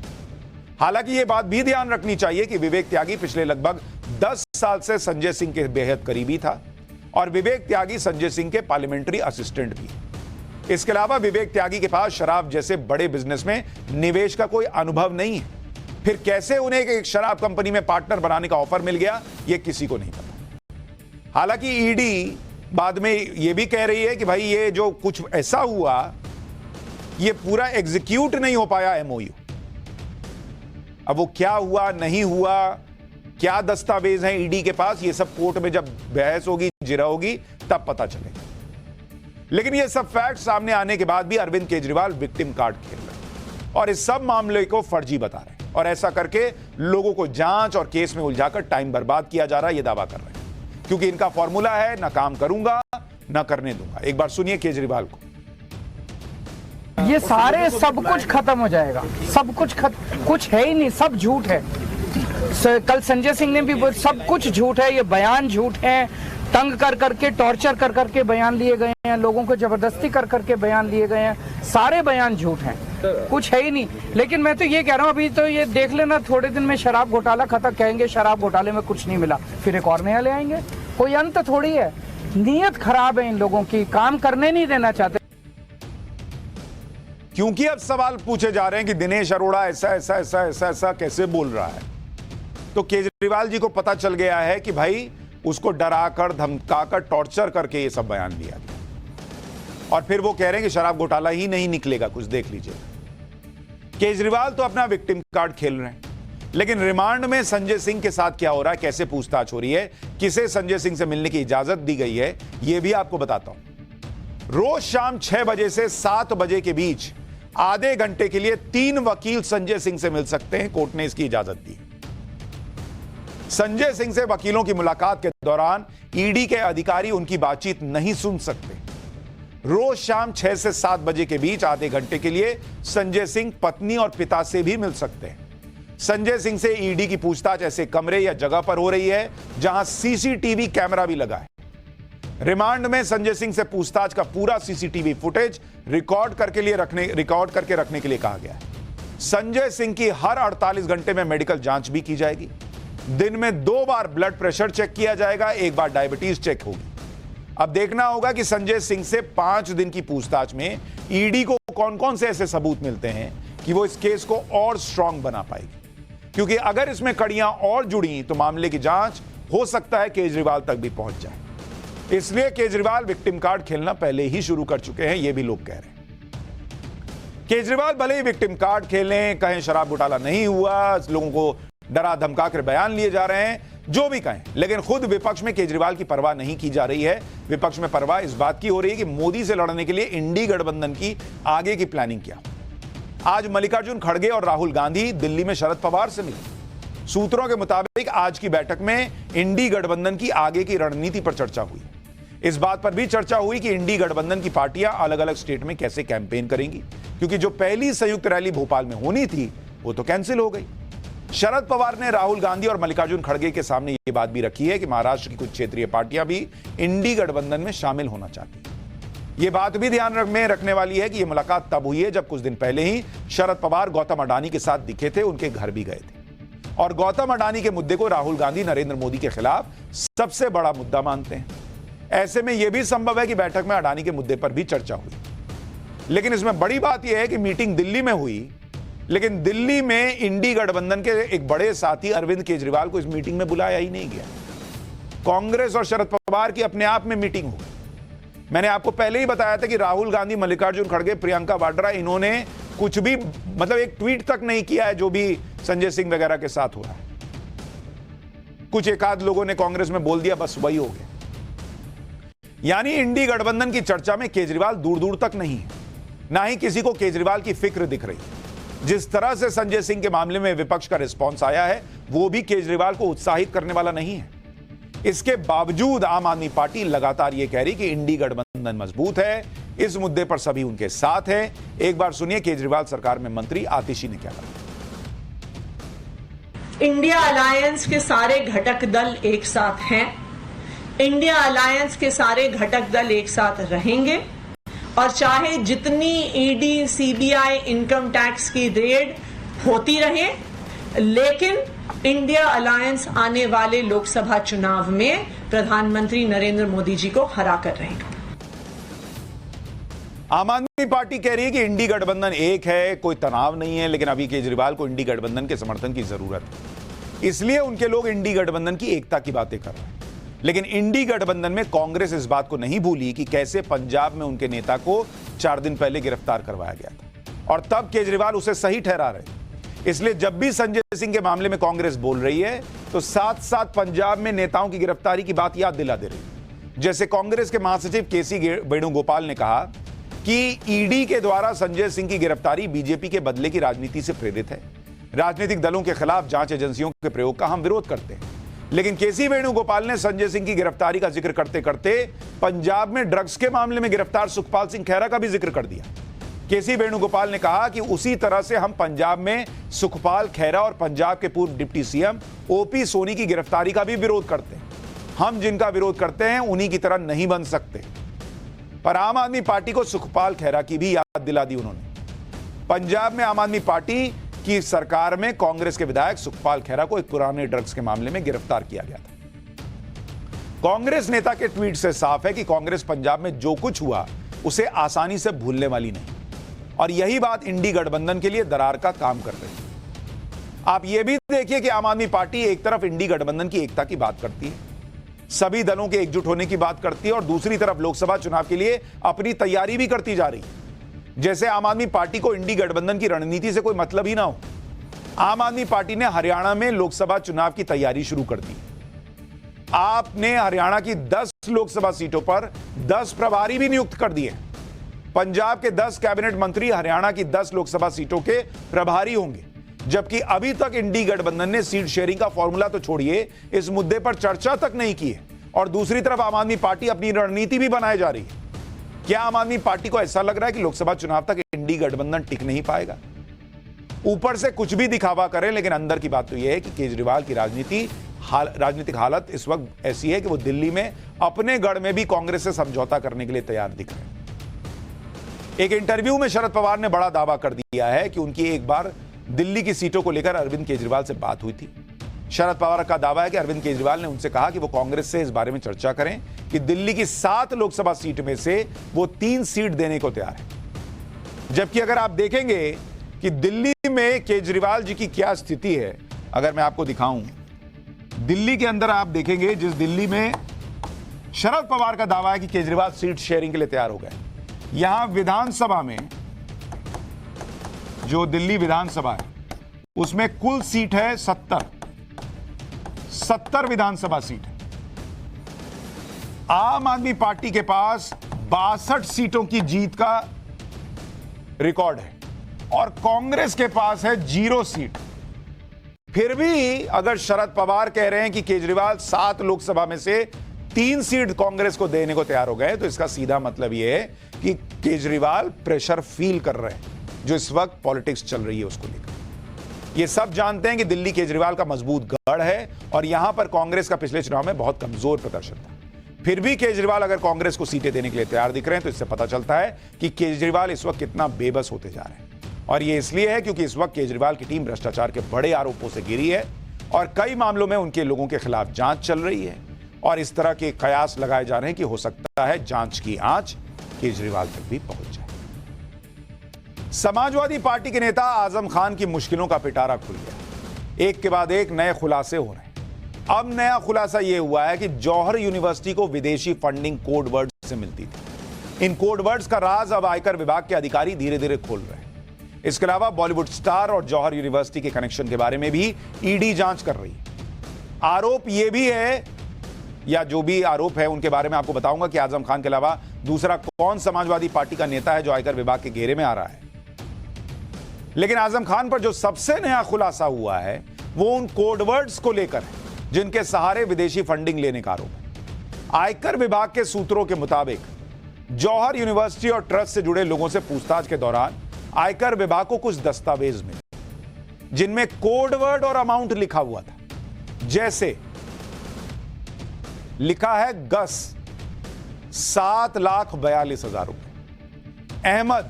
Speaker 1: हालांकि यह बात भी ध्यान रखनी चाहिए कि विवेक त्यागी पिछले लगभग 10 साल से संजय सिंह के बेहद करीबी था और विवेक त्यागी संजय सिंह के पार्लियामेंट्री असिस्टेंट भी है। इसके अलावा विवेक त्यागी के पास शराब जैसे बड़े बिजनेस में निवेश का कोई अनुभव नहीं है। फिर कैसे उन्हें एक शराब कंपनी में पार्टनर बनाने का ऑफर मिल गया, यह किसी को नहीं पता। हालांकि ईडी बाद में यह भी कह रही है कि भाई ये जो कुछ ऐसा हुआ, यह पूरा एग्जीक्यूट नहीं हो पाया एमओयू। अब वो क्या हुआ, नहीं हुआ, क्या दस्तावेज हैं ईडी के पास, ये सब कोर्ट में जब बहस होगी, जिरा होगी, तब पता चलेगा। लेकिन ये सब फैक्ट सामने आने के बाद भी अरविंद केजरीवाल विक्टिम कार्ड खेल रहे हैं और इस सब मामले को फर्जी बता रहे हैं, और ऐसा करके लोगों को जांच और केस में उलझाकर टाइम बर्बाद किया जा रहा है, ये दावा कर रहे हैं। क्योंकि इनका फॉर्मूला है, ना काम करूंगा ना करने दूंगा। एक बार सुनिए केजरीवाल को।
Speaker 6: ये सारे सब कुछ खत्म हो जाएगा, सब कुछ कुछ है ही नहीं, सब झूठ है। कल संजय सिंह ने भी सब कुछ झूठ है, ये बयान झूठ है, तंग कर करके, टॉर्चर कर करके बयान लिए गए हैं, लोगों को जबरदस्ती कर करके बयान लिए गए हैं, सारे बयान झूठ हैं, कुछ है ही नहीं। लेकिन मैं तो ये कह रहा हूँ, अभी तो ये देख लेना, थोड़े दिन में शराब घोटाला खत्म, कहेंगे शराब घोटाले में कुछ नहीं मिला, फिर एक और नया ले आएंगे। कोई अंत थोड़ी है, नीयत खराब है इन लोगों की, काम करने नहीं देना चाहते।
Speaker 1: क्योंकि अब सवाल पूछे जा रहे हैं कि दिनेश अरोड़ा ऐसा ऐसा ऐसा ऐसा ऐसा कैसे बोल रहा है, तो केजरीवाल जी को पता चल गया है कि भाई उसको डराकर, धमकाकर, टॉर्चर करके ये सब बयान लिया गया। और फिर वो कह रहे हैं कि शराब घोटाला ही नहीं निकलेगा, कुछ देख लीजिए। केजरीवाल तो अपना विक्टिम कार्ड खेल रहे हैं, लेकिन रिमांड में संजय सिंह के साथ क्या हो रहा है, कैसे पूछताछ हो रही है, किसे संजय सिंह से मिलने की इजाजत दी गई है, यह भी आपको बताता हूं। रोज शाम 6 बजे से 7 बजे के बीच आधे घंटे के लिए 3 वकील संजय सिंह से मिल सकते हैं, कोर्ट ने इसकी इजाजत दी। संजय सिंह से वकीलों की मुलाकात के दौरान ईडी के अधिकारी उनकी बातचीत नहीं सुन सकते। रोज शाम 6 से 7 बजे के बीच आधे घंटे के लिए संजय सिंह पत्नी और पिता से भी मिल सकते हैं। संजय सिंह से ईडी की पूछताछ ऐसे कमरे या जगह पर हो रही है जहां सीसीटीवी कैमरा भी लगा है। रिमांड में संजय सिंह से पूछताछ का पूरा सीसीटीवी फुटेज रिकॉर्ड करके रखने के लिए कहा गया है। संजय सिंह की हर 48 घंटे में मेडिकल जांच भी की जाएगी। दिन में 2 बार ब्लड प्रेशर चेक किया जाएगा, 1 बार डायबिटीज चेक होगी। अब देखना होगा कि संजय सिंह से 5 दिन की पूछताछ में ईडी को कौन कौन से ऐसे सबूत मिलते हैं कि वो इस केस को और स्ट्रांग बना पाएगी। क्योंकि अगर इसमें कड़ियां और जुड़ी तो मामले की जांच हो सकता है केजरीवाल तक भी पहुंच जाए। इसलिए केजरीवाल विक्टिम कार्ड खेलना पहले ही शुरू कर चुके हैं, यह भी लोग कह रहे हैं। केजरीवाल भले ही विक्टिम कार्ड खेलें, कहें शराब घोटाला नहीं हुआ, लोगों को डरा धमका कर बयान लिए जा रहे हैं, जो भी कहें, लेकिन खुद विपक्ष में केजरीवाल की परवाह नहीं की जा रही है। विपक्ष में परवाह इस बात की हो रही है कि मोदी से लड़ने के लिए इंडी गठबंधन की आगे की प्लानिंग क्या। आज मल्लिकार्जुन खड़गे और राहुल गांधी दिल्ली में शरद पवार से मिले। सूत्रों के मुताबिक आज की बैठक में इंडी गठबंधन की आगे की रणनीति पर चर्चा हुई। इस बात पर भी चर्चा हुई कि इंडी गठबंधन की पार्टियां अलग अलग स्टेट में कैसे कैंपेन करेंगी, क्योंकि जो पहली संयुक्त रैली भोपाल में होनी थी वो तो कैंसिल हो गई। शरद पवार ने राहुल गांधी और मल्लिकार्जुन खड़गे के सामने यह बात भी रखी है कि महाराष्ट्र की कुछ क्षेत्रीय पार्टियां भी इंडी गठबंधन में शामिल होना चाहती हैं। यह बात भी ध्यान में रखने वाली है कि यह मुलाकात तब हुई है जब कुछ दिन पहले ही शरद पवार गौतम अडानी के साथ दिखे थे, उनके घर भी गए थे और गौतम अडानी के मुद्दे को राहुल गांधी नरेंद्र मोदी के खिलाफ सबसे बड़ा मुद्दा मानते हैं। ऐसे में यह भी संभव है कि बैठक में अडानी के मुद्दे पर भी चर्चा हुई। लेकिन इसमें बड़ी बात यह है कि मीटिंग दिल्ली में हुई, लेकिन दिल्ली में इंडी गठबंधन के एक बड़े साथी अरविंद केजरीवाल को इस मीटिंग में बुलाया ही नहीं गया। कांग्रेस और शरद पवार की अपने आप में मीटिंग हो गई। मैंने आपको पहले ही बताया था कि राहुल गांधी, मल्लिकार्जुन खड़गे, प्रियंका वाड्रा, इन्होंने कुछ भी मतलब एक ट्वीट तक नहीं किया है जो भी संजय सिंह वगैरह के साथ हो रहा है। कुछ एक आध लोगों ने कांग्रेस में बोल दिया, बस वही हो गया। यानी इंडी गठबंधन की चर्चा में केजरीवाल दूर दूर तक नहीं है, ना ही किसी को केजरीवाल की फिक्र दिख रही। जिस तरह से संजय सिंह के मामले में विपक्ष का रिस्पांस आया है, वो भी केजरीवाल को उत्साहित करने वाला नहीं है। इसके बावजूद आम आदमी पार्टी लगातार ये कह रही कि इंडी गठबंधन मजबूत है, इस मुद्दे पर सभी उनके साथ हैं। एक बार सुनिए केजरीवाल सरकार में मंत्री आतिशी ने क्या कहा।
Speaker 7: इंडिया अलायंस के सारे घटक दल एक साथ हैं, इंडिया अलायंस के सारे घटक दल एक साथ रहेंगे और चाहे जितनी ईडी, सीबीआई, इनकम टैक्स की रेड होती रहे, लेकिन इंडिया अलायंस आने वाले लोकसभा चुनाव में प्रधानमंत्री नरेंद्र मोदी जी को हरा कर रहेगा।
Speaker 1: आम आदमी पार्टी कह रही है कि इंडी गठबंधन एक है, कोई तनाव नहीं है, लेकिन अभी केजरीवाल को इंडी गठबंधन के समर्थन की जरूरत है, इसलिए उनके लोग इंडी गठबंधन की एकता की बातें कर रहे हैं। लेकिन इंडी गठबंधन में कांग्रेस इस बात को नहीं भूली कि कैसे पंजाब में उनके नेता को 4 दिन पहले गिरफ्तार करवाया गया था और तब केजरीवाल उसे सही ठहरा रहे। इसलिए जब भी संजय सिंह के मामले में कांग्रेस बोल रही है तो साथ साथ पंजाब में नेताओं की गिरफ्तारी की बात याद दिला दे रही है। जैसे कांग्रेस के महासचिव केसी वेणुगोपाल ने कहा कि ईडी के द्वारा संजय सिंह की गिरफ्तारी बीजेपी के बदले की राजनीति से प्रेरित है। राजनीतिक दलों के खिलाफ जांच एजेंसियों के प्रयोग का हम विरोध करते हैं। लेकिन केसी वेणुगोपाल ने संजय सिंह की गिरफ्तारी का जिक्र करते करते पंजाब में ड्रग्स के मामले में गिरफ्तार सुखपाल सिंह खैरा का भी जिक्र कर दिया। केसी वेणुगोपाल ने कहा कि उसी तरह से हम पंजाब में सुखपाल खैरा और पंजाब के पूर्व डिप्टी सीएम ओपी सोनी की गिरफ्तारी का भी विरोध करते हैं। हम जिनका विरोध करते हैं उन्हीं की तरह नहीं बन सकते। पर आम आदमी पार्टी को सुखपाल खैरा की भी याद दिला दी उन्होंने। पंजाब में आम आदमी पार्टी की सरकार में कांग्रेस के विधायक सुखपाल खैरा को एक पुराने ड्रग्स के मामले में गिरफ्तार किया गया था। कांग्रेस नेता के ट्वीट से साफ है कि कांग्रेस पंजाब में जो कुछ हुआ उसे आसानी से भूलने वाली नहीं और यही बात इंडी गठबंधन के लिए दरार का काम कर रही है। आप यह भी देखिए कि आम आदमी पार्टी एक तरफ इंडी गठबंधन की एकता की बात करती है, सभी दलों के एकजुट होने की बात करती है और दूसरी तरफ लोकसभा चुनाव के लिए अपनी तैयारी भी करती जा रही है। जैसे आम आदमी पार्टी को इंडी गठबंधन की रणनीति से कोई मतलब ही ना हो। आम आदमी पार्टी ने हरियाणा में लोकसभा चुनाव की तैयारी शुरू कर दी। आपने हरियाणा की 10 लोकसभा सीटों पर 10 प्रभारी भी नियुक्त कर दिए। पंजाब के 10 कैबिनेट मंत्री हरियाणा की 10 लोकसभा सीटों के प्रभारी होंगे, जबकि अभी तक इंडी गठबंधन ने सीट शेयरिंग का फॉर्मूला तो छोड़िए, इस मुद्दे पर चर्चा तक नहीं की है। और दूसरी तरफ आम आदमी पार्टी अपनी रणनीति भी बनाए जा रही है। क्या आम आदमी पार्टी को ऐसा लग रहा है कि लोकसभा चुनाव तक इंडी गठबंधन टिक नहीं पाएगा? ऊपर से कुछ भी दिखावा करें, लेकिन अंदर की बात तो यह है कि केजरीवाल की राजनीतिक हालत इस वक्त ऐसी है कि वो दिल्ली में अपने गढ़ में भी कांग्रेस से समझौता करने के लिए तैयार दिख रहे हैं। एक इंटरव्यू में शरद पवार ने बड़ा दावा कर दिया है कि उनकी एक बार दिल्ली की सीटों को लेकर अरविंद केजरीवाल से बात हुई थी। शरद पवार का दावा है कि अरविंद केजरीवाल ने उनसे कहा कि वो कांग्रेस से इस बारे में चर्चा करें कि दिल्ली की 7 लोकसभा सीट में से वो 3 सीट देने को तैयार है। जबकि अगर आप देखेंगे कि दिल्ली में केजरीवाल जी की क्या स्थिति है, अगर मैं आपको दिखाऊं, दिल्ली के अंदर आप देखेंगे जिस दिल्ली में शरद पवार का दावा है कि केजरीवाल सीट शेयरिंग के लिए तैयार हो गए, यहां विधानसभा में जो दिल्ली विधानसभा है उसमें कुल सीट है 70 विधानसभा सीट है। आम आदमी पार्टी के पास 62 सीटों की जीत का रिकॉर्ड है और कांग्रेस के पास है 0 सीट। फिर भी अगर शरद पवार कह रहे हैं कि केजरीवाल 7 लोकसभा में से 3 सीट कांग्रेस को देने को तैयार हो गए, तो इसका सीधा मतलब यह है कि केजरीवाल प्रेशर फील कर रहे हैं जो इस वक्त पॉलिटिक्स चल रही है उसको लेकर। ये सब जानते हैं कि दिल्ली केजरीवाल का मजबूत गढ़ है और यहां पर कांग्रेस का पिछले चुनाव में बहुत कमजोर प्रदर्शन था। फिर भी केजरीवाल अगर कांग्रेस को सीटें देने के लिए तैयार दिख रहे हैं तो इससे पता चलता है कि केजरीवाल इस वक्त कितना बेबस होते जा रहे हैं। और ये इसलिए है क्योंकि इस वक्त केजरीवाल की टीम भ्रष्टाचार के बड़े आरोपों से घिरी है और कई मामलों में उनके लोगों के खिलाफ जांच चल रही है और इस तरह के कयास लगाए जा रहे हैं कि हो सकता है जांच की आंच केजरीवाल तक भी पहुंच जाए। समाजवादी पार्टी के नेता आजम खान की मुश्किलों का पिटारा खुल गया। एक के बाद एक नए खुलासे हो रहे हैं। अब नया खुलासा यह हुआ है कि जौहर यूनिवर्सिटी को विदेशी फंडिंग कोड वर्ड से मिलती थी। इन कोड वर्ड्स का राज अब आयकर विभाग के अधिकारी धीरे धीरे खोल रहे हैं। इसके अलावा बॉलीवुड स्टार और जौहर यूनिवर्सिटी के कनेक्शन के बारे में भी ईडी जांच कर रही है। आरोप यह भी है, या जो भी आरोप है उनके बारे में आपको बताऊंगा कि आजम खान के अलावा दूसरा कौन समाजवादी पार्टी का नेता है जो आयकर विभाग के घेरे में आ रहा है। लेकिन आजम खान पर जो सबसे नया खुलासा हुआ है वो उन कोडवर्ड्स को लेकर है जिनके सहारे विदेशी फंडिंग लेने का आरोप है। आयकर विभाग के सूत्रों के मुताबिक जौहर यूनिवर्सिटी और ट्रस्ट से जुड़े लोगों से पूछताछ के दौरान आयकर विभाग को कुछ दस्तावेज मिले जिनमें कोडवर्ड और अमाउंट लिखा हुआ था। जैसे लिखा है गस 7,42,000 रुपए। अहमद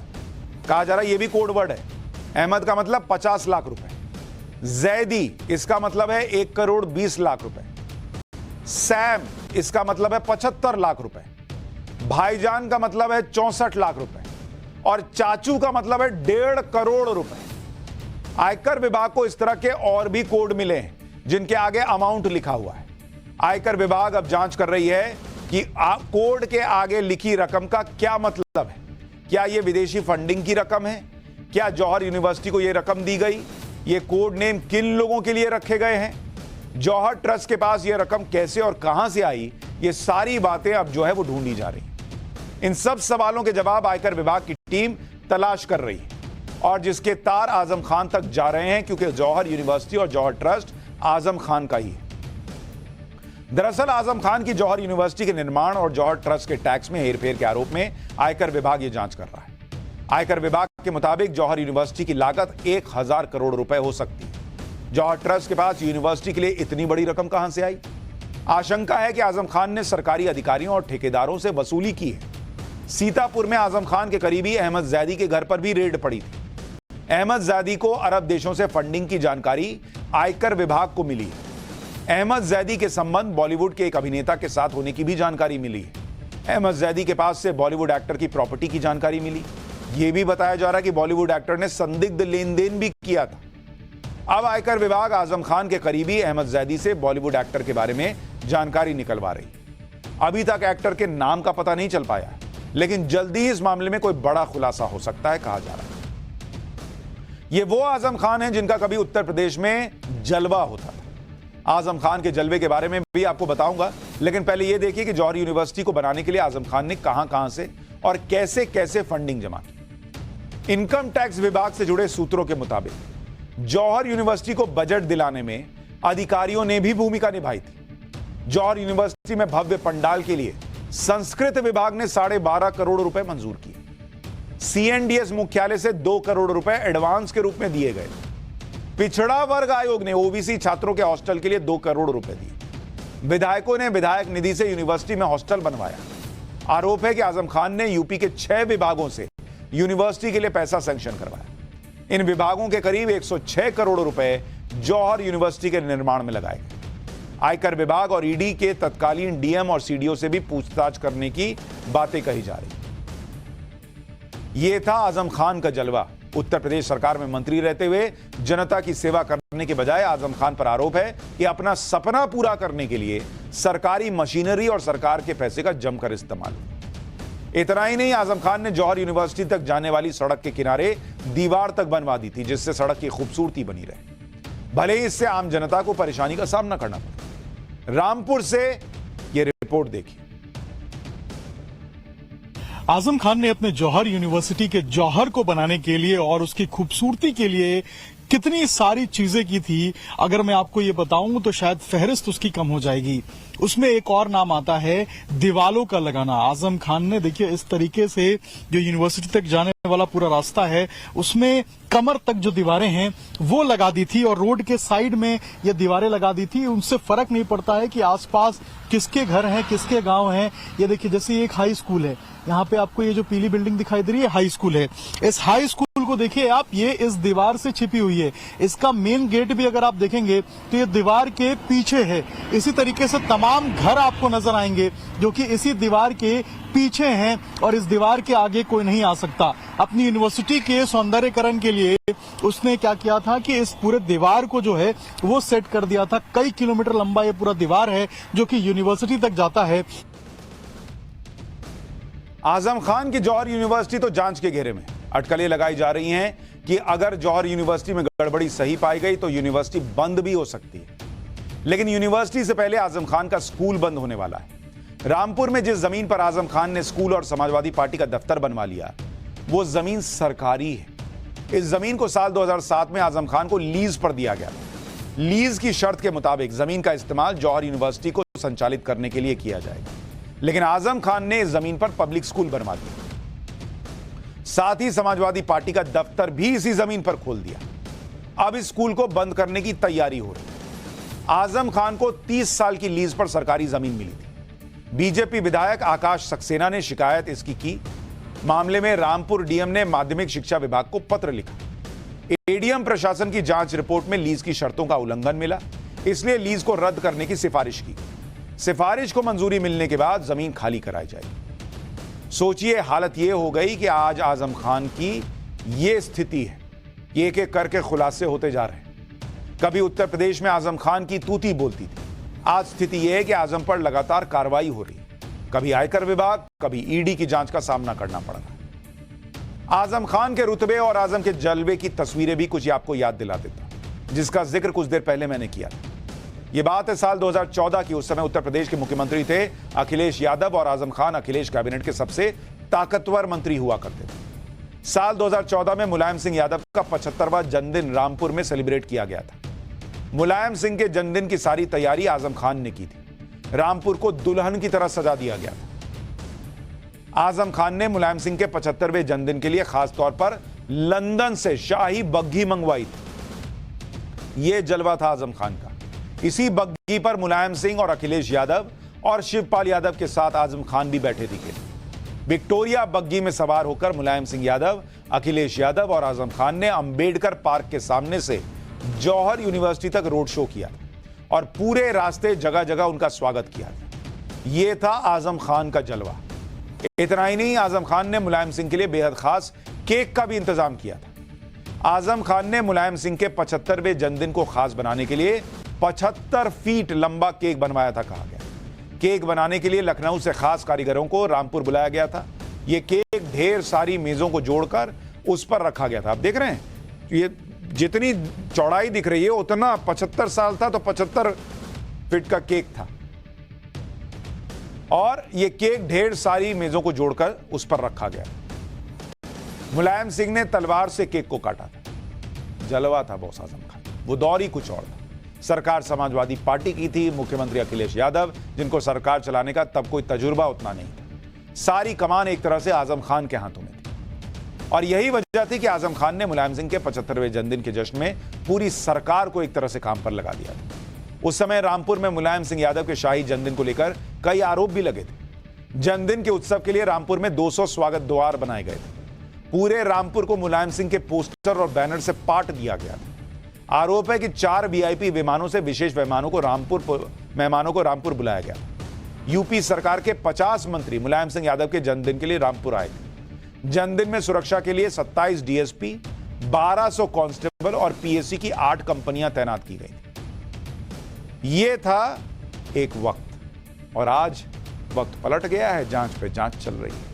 Speaker 1: कहा जा रहा है यह भी कोडवर्ड है। अहमद का मतलब 50 लाख रुपए। जैदी इसका मतलब है 1,20,00,000 रुपए। सैम इसका मतलब है 75 लाख रुपए। भाईजान का मतलब है 64 लाख रुपए और चाचू का मतलब है 1.5 करोड़ रुपए। आयकर विभाग को इस तरह के और भी कोड मिले हैं जिनके आगे अमाउंट लिखा हुआ है। आयकर विभाग अब जांच कर रही है कि कोड के आगे लिखी रकम का क्या मतलब है। क्या यह विदेशी फंडिंग की रकम है? क्या जौहर यूनिवर्सिटी को यह रकम दी गई? ये कोड नेम किन लोगों के लिए रखे गए हैं? जौहर ट्रस्ट के पास यह रकम कैसे और कहां से आई? ये सारी बातें अब जो है वो ढूंढी जा रही। इन सब सवालों के जवाब आयकर विभाग की टीम तलाश कर रही है और जिसके तार आजम खान तक जा रहे हैं क्योंकि जौहर यूनिवर्सिटी और जौहर ट्रस्ट आजम खान का ही है। दरअसल आजम खान की जौहर यूनिवर्सिटी के निर्माण और जौहर ट्रस्ट के टैक्स में हेरफेर के आरोप में आयकर विभाग ये जांच कर रहा है। आयकर विभाग के मुताबिक जौहर यूनिवर्सिटी की लागत 1,000 करोड़ रुपए हो सकती है। जौहर ट्रस्ट के पास यूनिवर्सिटी के लिए इतनी बड़ी रकम कहां से आई? आशंका है कि आजम खान ने सरकारी अधिकारियों और ठेकेदारों से वसूली की है। सीतापुर में आजम खान के करीबी अहमद जैदी के घर पर भी रेड पड़ी थी। अहमद जैदी को अरब देशों से फंडिंग की जानकारी आयकर विभाग को मिली है। अहमद जैदी के संबंध बॉलीवुड के एक अभिनेता के साथ होने की भी जानकारी मिली है। अहमद जैदी के पास से बॉलीवुड एक्टर की प्रॉपर्टी की जानकारी मिली। यह भी बताया जा रहा है कि बॉलीवुड एक्टर ने संदिग्ध लेन देन भी किया था। अब आयकर विभाग आजम खान के करीबी अहमद जैदी से बॉलीवुड एक्टर के बारे में जानकारी निकलवा रही। अभी तक एक्टर के नाम का पता नहीं चल पाया, लेकिन जल्दी ही इस मामले में कोई बड़ा खुलासा हो सकता है कहा जा रहा है। यह वो आजम खान है जिनका कभी उत्तर प्रदेश में जलवा होता था। आजम खान के जलवे के बारे में भी आपको बताऊंगा, लेकिन पहले यह देखिए कि जौहर यूनिवर्सिटी को बनाने के लिए आजम खान ने कहां से और कैसे कैसे फंडिंग जमा की। इनकम टैक्स विभाग से जुड़े सूत्रों के मुताबिक जौहर यूनिवर्सिटी को बजट दिलाने में अधिकारियों ने भी भूमिका निभाई थी। जौहर यूनिवर्सिटी में भव्य पंडाल के लिए संस्कृत विभाग ने 12.5 करोड़ रुपए मंजूर किए। सीएनडीएस मुख्यालय से 2 करोड़ रुपए एडवांस के रूप में दिए गए। पिछड़ा वर्ग आयोग ने ओबीसी छात्रों के हॉस्टल के लिए 2 करोड़ रुपए दिए। विधायकों ने विधायक निधि से यूनिवर्सिटी में हॉस्टल बनवाया। आरोप है कि आजम खान ने यूपी के 6 विभागों से यूनिवर्सिटी के लिए पैसा सैंक्शन करवाया। इन विभागों के करीब 106 करोड़ रुपए जौहर यूनिवर्सिटी के निर्माण में लगाए गए। आयकर विभाग और ईडी के तत्कालीन डीएम और सीडीओ से भी पूछताछ करने की बातें कही जा रही। यह था आजम खान का जलवा। उत्तर प्रदेश सरकार में मंत्री रहते हुए जनता की सेवा करने के बजाय आजम खान पर आरोप है कि अपना सपना पूरा करने के लिए सरकारी मशीनरी और सरकार के पैसे का जमकर इस्तेमाल। इतना ही नहीं, आजम खान ने जौहर यूनिवर्सिटी तक जाने वाली सड़क के किनारे दीवार तक बनवा दी थी जिससे सड़क की खूबसूरती बनी रहे, भले ही इससे आम जनता को परेशानी का सामना करना पड़े। रामपुर से यह रिपोर्ट देखिए।
Speaker 8: आजम खान ने अपने जौहर यूनिवर्सिटी के जौहर को बनाने के लिए और उसकी खूबसूरती के लिए कितनी सारी चीजें की थी, अगर मैं आपको ये बताऊं तो शायद फहरिस्त उसकी कम हो जाएगी। उसमें एक और नाम आता है दीवालों का लगाना। आजम खान ने देखिए इस तरीके से जो यूनिवर्सिटी तक जाने वाला पूरा रास्ता है उसमें कमर तक जो दीवारें हैं वो लगा दी थी और रोड के साइड में ये दीवारें लगा दी थी। उनसे फर्क नहीं पड़ता है कि आसपास किसके घर हैं, किसके गांव हैं। ये देखिए जैसे एक हाई स्कूल है, यहाँ पे आपको ये जो पीली बिल्डिंग दिखाई दे रही है हाई स्कूल है। इस हाई स्कूल को देखिए आप, ये इस दीवार से छिपी हुई है। इसका मेन गेट भी अगर आप देखेंगे तो ये दीवार के पीछे है। इसी तरीके से तमाम घर आपको नजर आएंगे जो कि इसी दीवार के पीछे हैं और इस दीवार के आगे कोई नहीं आ सकता। अपनी यूनिवर्सिटी के सौंदर्यकरण के लिए उसने क्या किया था कि इस पूरे दीवार को जो है वो सेट कर दिया था। कई किलोमीटर लंबा ये पूरा दीवार है जो कि यूनिवर्सिटी तक जाता है।
Speaker 1: आजम खान की जौहर यूनिवर्सिटी तो जांच के घेरे में। अटकलें लगाई जा रही हैं कि अगर जौहर यूनिवर्सिटी में गड़बड़ी सही पाई गई तो यूनिवर्सिटी बंद भी हो सकती है। लेकिन यूनिवर्सिटी से पहले आजम खान का स्कूल बंद होने वाला है। रामपुर में जिस जमीन पर आजम खान ने स्कूल और समाजवादी पार्टी का दफ्तर बनवा लिया वो जमीन सरकारी है। इस जमीन को साल 2007 में आजम खान को लीज पर दिया गया। लीज की शर्त के मुताबिक जमीन का इस्तेमाल जौहर यूनिवर्सिटी को संचालित करने के लिए किया जाएगा। लेकिन आजम खान ने इस जमीन पर पब्लिक स्कूल बनवा दिया। साथ ही समाजवादी पार्टी का दफ्तर भी इसी जमीन पर खोल दिया। अब इस स्कूल को बंद करने की तैयारी हो रही है। आजम खान को 30 साल की लीज पर सरकारी जमीन मिली थी। बीजेपी विधायक आकाश सक्सेना ने शिकायत इसकी की। मामले में रामपुर डीएम ने माध्यमिक शिक्षा विभाग को पत्र लिखा। एडीएम प्रशासन की जांच रिपोर्ट में लीज की शर्तों का उल्लंघन मिला, इसलिए लीज को रद्द करने की सिफारिश की। सिफारिश को मंजूरी मिलने के बाद जमीन खाली कराई जाएगी। सोचिए हालत यह हो गई कि आज आजम खान की यह स्थिति है। एक एक करके खुलासे होते जा रहे हैं। कभी उत्तर प्रदेश में आजम खान की तूती बोलती थी, आज स्थिति यह है कि आजम पर लगातार कार्रवाई हो रही है। कभी आयकर विभाग, कभी ईडी की जांच का सामना करना पड़ रहा है। आजम खान के रुतबे और आजम के जलवे की तस्वीरें भी कुछ आपको याद दिला देता, जिसका जिक्र कुछ देर पहले मैंने किया था। यह बात है साल 2014 की। उस समय उत्तर प्रदेश के मुख्यमंत्री थे अखिलेश यादव और आजम खान अखिलेश कैबिनेट के सबसे ताकतवर मंत्री हुआ करते थे। साल 2014 में मुलायम सिंह यादव का 75वां जन्मदिन रामपुर में सेलिब्रेट किया गया था। मुलायम सिंह के जन्मदिन की सारी तैयारी आजम खान ने की थी। रामपुर को दुल्हन की तरह सजा दिया गया था। आजम खान ने मुलायम सिंह के 75वें जन्मदिन के लिए खास तौर पर लंदन से शाही बग्घी मंगवाई थी। यह जलवा था आजम खान का। इसी बग्घी पर मुलायम सिंह और अखिलेश यादव और शिवपाल यादव के साथ आजम खान भी बैठे दिखे। विक्टोरिया बग्घी में सवार होकर मुलायम सिंह यादव, अखिलेश यादव और आजम खान ने अंबेडकर पार्क के सामने से जौहर यूनिवर्सिटी तक रोड शो किया और पूरे रास्ते जगह जगह उनका स्वागत किया। यह था आजम खान का जलवा। इतना ही नहीं, आजम खान ने मुलायम सिंह के लिए बेहद खास केक का भी इंतजाम किया था। आजम खान ने मुलायम सिंह के 75वें जन्मदिन को खास बनाने के लिए 75 फीट लंबा केक बनवाया था, कहा गया। केक बनाने के लिए लखनऊ से खास कारीगरों को रामपुर बुलाया गया था। यह केक ढेर सारी मेजों को जोड़कर उस पर रखा गया था। आप देख रहे हैं, ये जितनी चौड़ाई दिख रही है उतना 75 साल था तो 75 फीट का केक था। और यह केक ढेर सारी मेजों को जोड़कर उस पर रखा गया। मुलायम सिंह ने तलवार से केक को काटा था। जलवा था बॉस आजम खान। वो दौर ही कुछ और था। सरकार समाजवादी पार्टी की थी। मुख्यमंत्री अखिलेश यादव, जिनको सरकार चलाने का तब कोई तजुर्बा उतना नहीं था। सारी कमान एक तरह से आजम खान के हाथों में थी। और यही वजह थी कि आजम खान ने मुलायम सिंह के 75वें जन्मदिन के जश्न में पूरी सरकार को एक तरह से काम पर लगा दिया था। उस समय रामपुर में मुलायम सिंह यादव के शाही जन्मदिन को लेकर कई आरोप भी लगे थे। जन्मदिन के उत्सव के लिए रामपुर में 200 स्वागत द्वार बनाए गए थे। पूरे रामपुर को मुलायम सिंह के पोस्टर और बैनर से पाट दिया गया था। आरोप है कि 4 वीआईपी विमानों से विशेष मेहमानों को रामपुर बुलाया गया। यूपी सरकार के 50 मंत्री मुलायम सिंह यादव के जन्मदिन के लिए रामपुर आए थे। जन्मदिन में सुरक्षा के लिए 27 डीएसपी, 1200 कांस्टेबल और पीएससी की 8 कंपनियां तैनात की गई थी। यह था एक वक्त, और आज वक्त पलट गया है। जांच पे जांच चल रही है।